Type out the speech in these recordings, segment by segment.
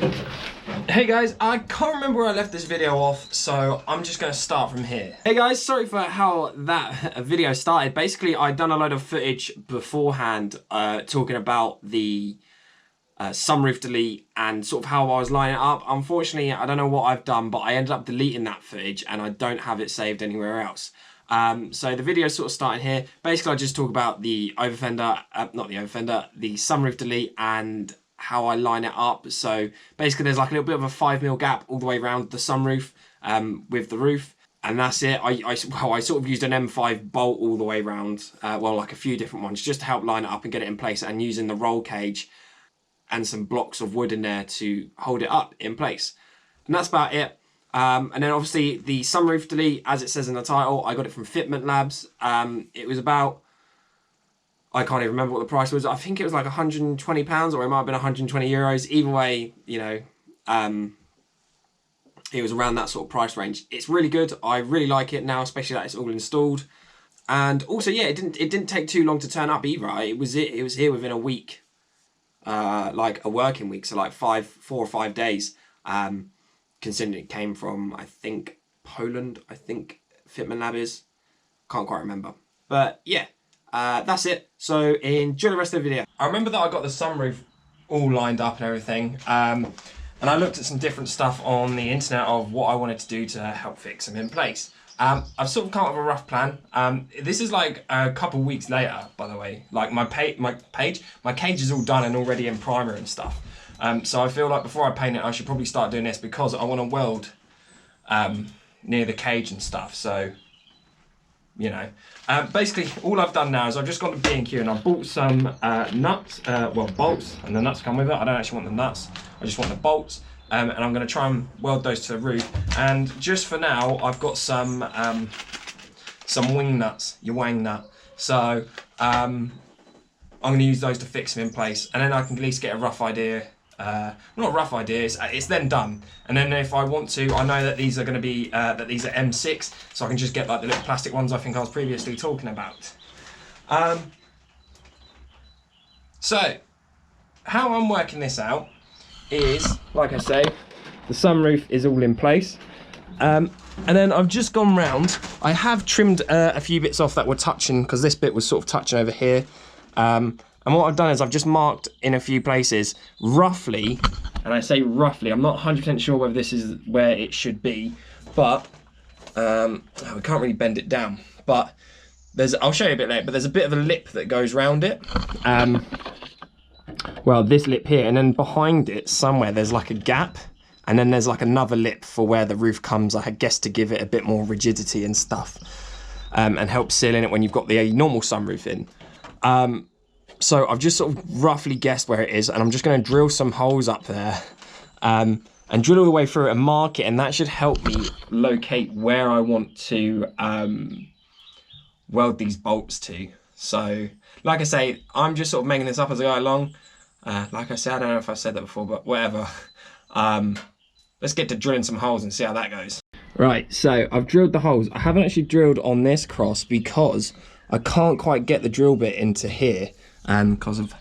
Hey guys, I can't remember where I left this video off, so I'm just going to start from here. Hey guys, sorry for how that video started. Basically, I'd done a load of footage beforehand talking about the sunroof delete and sort of how I was lining it up. Unfortunately, I don't know what I've done, but I ended up deleting that footage and I don't have it saved anywhere else. So the video sort of starting here. Basically, I just talk about the overfender, the sunroof delete and how I line it up. So basically there's like a little bit of a 5mm gap all the way around the sunroof with the roof, and that's it. I sort of used an M5 bolt all the way around, well, like a few different ones, just to help line it up and get it in place, and using the roll cage and some blocks of wood in there to hold it up in place. And that's about it. And then obviously the sunroof delete, as it says in the title, I got it from Fitment Labs. It was about, I can't even remember what the price was. I think it was like £120, or it might have been €120. Either way, you know, it was around that sort of price range. It's really good. I really like it now, especially that it's all installed. And also, yeah, it didn't take too long to turn up either. It was here within a week, like a working week, so like 4 or 5 days. Considering it came from, I think, Poland. I think Fitment Lab is. Can't quite remember, but yeah. That's it. So enjoy the rest of the video. I remember that I got the sunroof all lined up and everything, and I looked at some different stuff on the internet of what I wanted to do to help fix them in place. I've sort of come up with a rough plan. This is like a couple weeks later, by the way. Like my cage is all done and already in primer and stuff. So I feel like before I paint it, I should probably start doing this, because I want to weld near the cage and stuff. So, you know, basically all I've done now is I've just gone to B&Q and I've bought some nuts, well, bolts, and the nuts come with it. I don't actually want the nuts, I just want the bolts, and I'm going to try and weld those to the roof. And just for now, I've got some wing nuts, your wang nut. So I'm going to use those to fix them in place, and then I can at least get a rough idea. Not a rough idea, it's then done. And then if I want to, I know that these are going to be, that these are M6, so I can just get like the little plastic ones I think I was previously talking about. So, how I'm working this out is, like I say, the sunroof is all in place. And then I've just gone round. I have trimmed a few bits off that were touching, because this bit was sort of touching over here. And what I've done is I've just marked in a few places, roughly, and I say roughly, I'm not 100% sure whether this is where it should be, but we can't really bend it down. But I'll show you a bit later, but there's a bit of a lip that goes round it. Well, this lip here, and then behind it somewhere there's like a gap, and then there's like another lip for where the roof comes, I guess, to give it a bit more rigidity and stuff, and help seal in it when you've got the normal sunroof in. So I've just sort of roughly guessed where it is, and I'm just going to drill some holes up there, and drill all the way through it and mark it, and that should help me locate where I want to weld these bolts to. So, like I say, I'm just sort of making this up as I go along. Like I said, I don't know if I've said that before, but whatever. Let's get to drilling some holes and see how that goes. Right, so I've drilled the holes. I haven't actually drilled on this cross because I can't quite get the drill bit into here, because of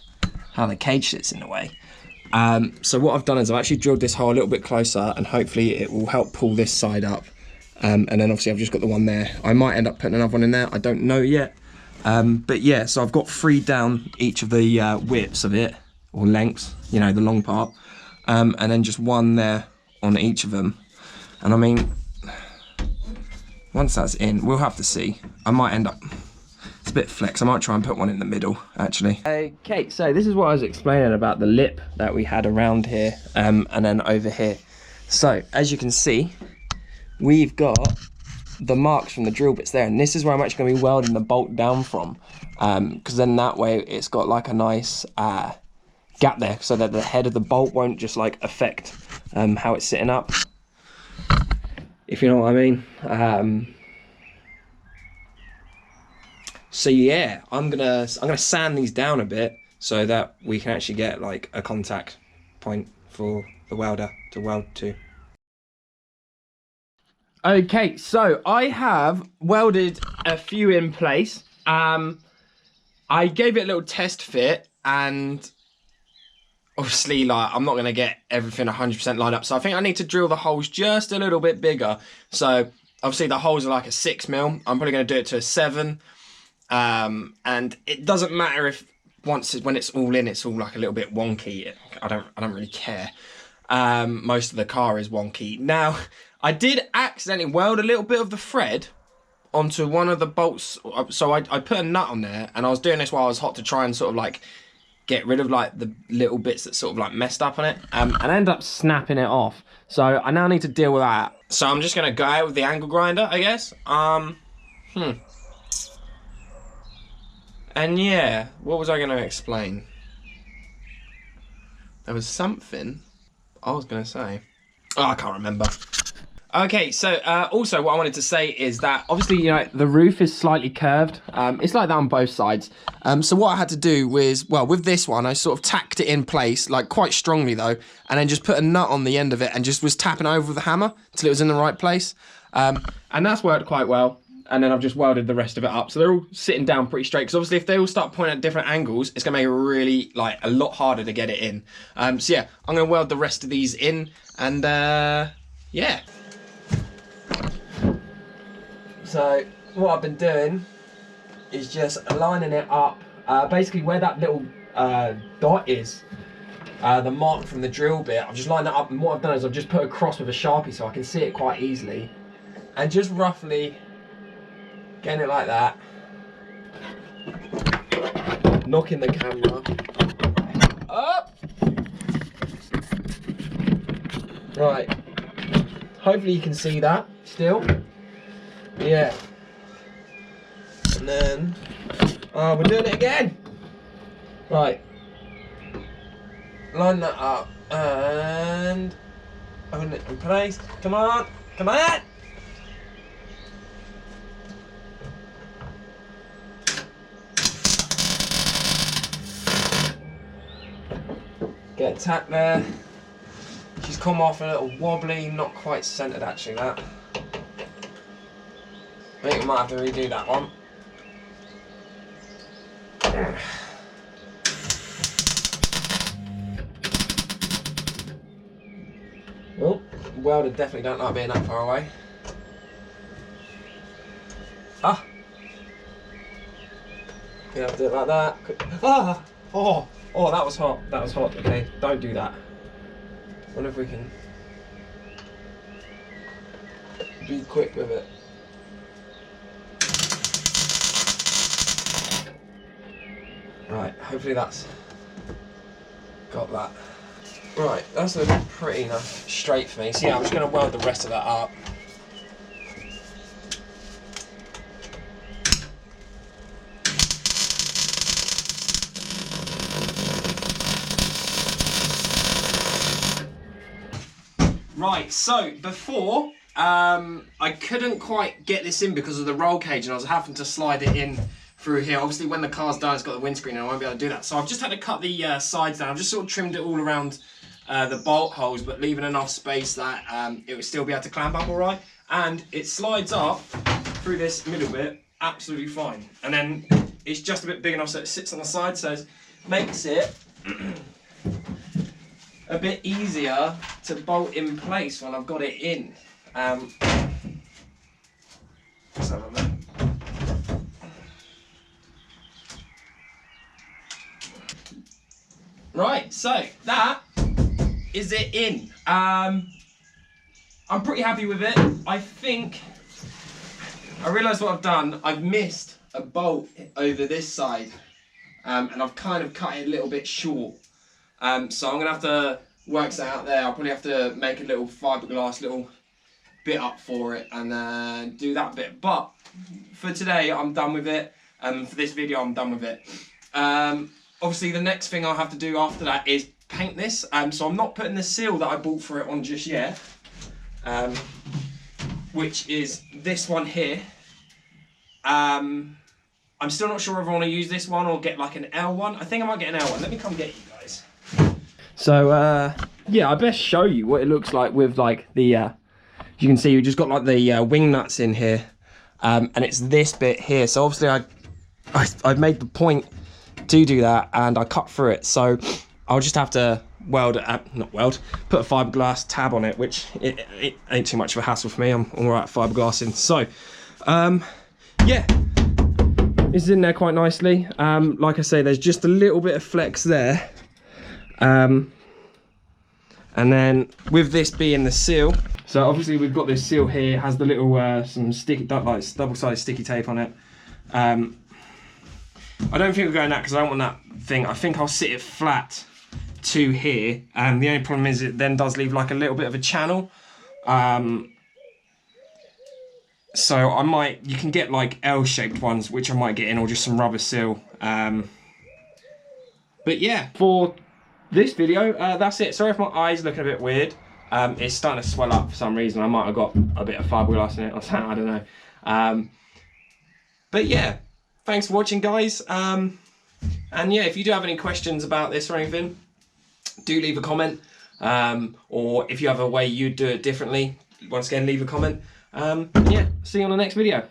how the cage sits in the way. So what I've done is I've actually drilled this hole a little bit closer, and hopefully it will help pull this side up. And then obviously I've just got the one there. I might end up putting another one in there, I don't know yet. But yeah, so I've got 3 down each of the widths of it, or lengths, you know, the long part. And then just 1 there on each of them. And I mean, once that's in, we'll have to see. I might end up, it's a bit flex, I might try and put one in the middle, actually. Okay, so this is what I was explaining about the lip that we had around here, and then over here. So, as you can see, we've got the marks from the drill bits there, and this is where I'm actually going to be welding the bolt down from, because then that way it's got like a nice gap there, so that the head of the bolt won't just like affect how it's sitting up, if you know what I mean. So yeah, I'm gonna sand these down a bit so that we can actually get like a contact point for the welder to weld to. Okay, so I have welded a few in place. I gave it a little test fit, and obviously, like, I'm not going to get everything 100% lined up. So I think I need to drill the holes just a little bit bigger. So obviously the holes are like a 6mm. I'm probably going to do it to a 7. And it doesn't matter if when it's all in, it's all like a little bit wonky. I don't really care. Most of the car is wonky. Now, I did accidentally weld a little bit of the thread onto one of the bolts. So I put a nut on there, and I was doing this while I was hot to try and sort of like get rid of like the little bits that sort of like messed up on it. And I ended up snapping it off. So I now need to deal with that. So I'm just gonna go out with the angle grinder, I guess. And yeah, what was I going to explain? There was something I was going to say. Oh, I can't remember. Okay, so also what I wanted to say is that obviously, you know, the roof is slightly curved. It's like that on both sides. So what I had to do was, well, with this one, I sort of tacked it in place, like quite strongly though, and then just put a nut on the end of it and just was tapping over with the hammer till it was in the right place. And that's worked quite well. And then I've just welded the rest of it up. So they're all sitting down pretty straight. Because obviously if they all start pointing at different angles, it's going to make it really, like, a lot harder to get it in. So yeah, I'm going to weld the rest of these in. And yeah. So what I've been doing is just aligning it up. Basically where that little dot is, the mark from the drill bit, I've just lined that up. And what I've done is I've just put a cross with a Sharpie so I can see it quite easily. And just roughly getting it like that, knocking the camera up. Right, hopefully you can see that still. Yeah. And then, we're doing it again. Right, line that up and open it in place. Come on, come on. Get a tack there. She's come off a little wobbly, not quite centered actually, that. I think we might have to redo that one. Oh, welder definitely don't like being that far away. Ah! You have to do it like that. Ah! Oh! Oh, that was hot. That was hot. Okay, don't do that. Wonder if we can be quick with it. Right, hopefully that's got that. Right, that's looking pretty enough straight for me. So yeah, I'm just going to weld the rest of that up. Right, so before, I couldn't quite get this in because of the roll cage and I was having to slide it in through here. Obviously when the car's done, it's got the windscreen and I won't be able to do that. So I've just had to cut the sides down. I've just sort of trimmed it all around the bolt holes, but leaving enough space that it would still be able to clamp up all right. And it slides up through this middle bit absolutely fine. And then it's just a bit big enough so it sits on the side, so it makes it a bit easier to bolt in place when I've got it in. Let's have a look. Right, so that is it in. I'm pretty happy with it. I think I realised what I've done. I've missed a bolt over this side, and I've kind of cut it a little bit short. So I'm gonna have to work that out there. I'll probably have to make a little fiberglass little bit up for it and do that bit. But for today, I'm done with it. For this video, I'm done with it. Obviously, the next thing I'll have to do after that is paint this. So I'm not putting the seal that I bought for it on just yet, which is this one here. I'm still not sure if I want to use this one or get like an L one. I think I might get an L one. Let me come get you guys. So yeah, I best show you what it looks like with like the. You can see you just got like the wing nuts in here, and it's this bit here. So obviously I've made the point to do that and I cut through it, so I'll just have to put a fiberglass tab on it, which it ain't too much of a hassle for me. I'm all right fiberglassing. So, yeah, this is in there quite nicely. Like I say, there's just a little bit of flex there. And then with this being the seal, so obviously we've got this seal here. It has the little some sticky, like double-sided sticky tape on it. I don't think we're going that because I don't want that thing. I think I'll sit it flat to here, and the only problem is it then does leave like a little bit of a channel. So I might, you can get like L-shaped ones, which I might get in, or just some rubber seal. But yeah, for this video, that's it. Sorry if my eyes look a bit weird. It's starting to swell up for some reason. I might have got a bit of fiberglass in it or something, I don't know. But yeah, thanks for watching, guys. And yeah, if you do have any questions about this or anything, do leave a comment. Or if you have a way you do it differently, once again, leave a comment. Yeah, see you on the next video.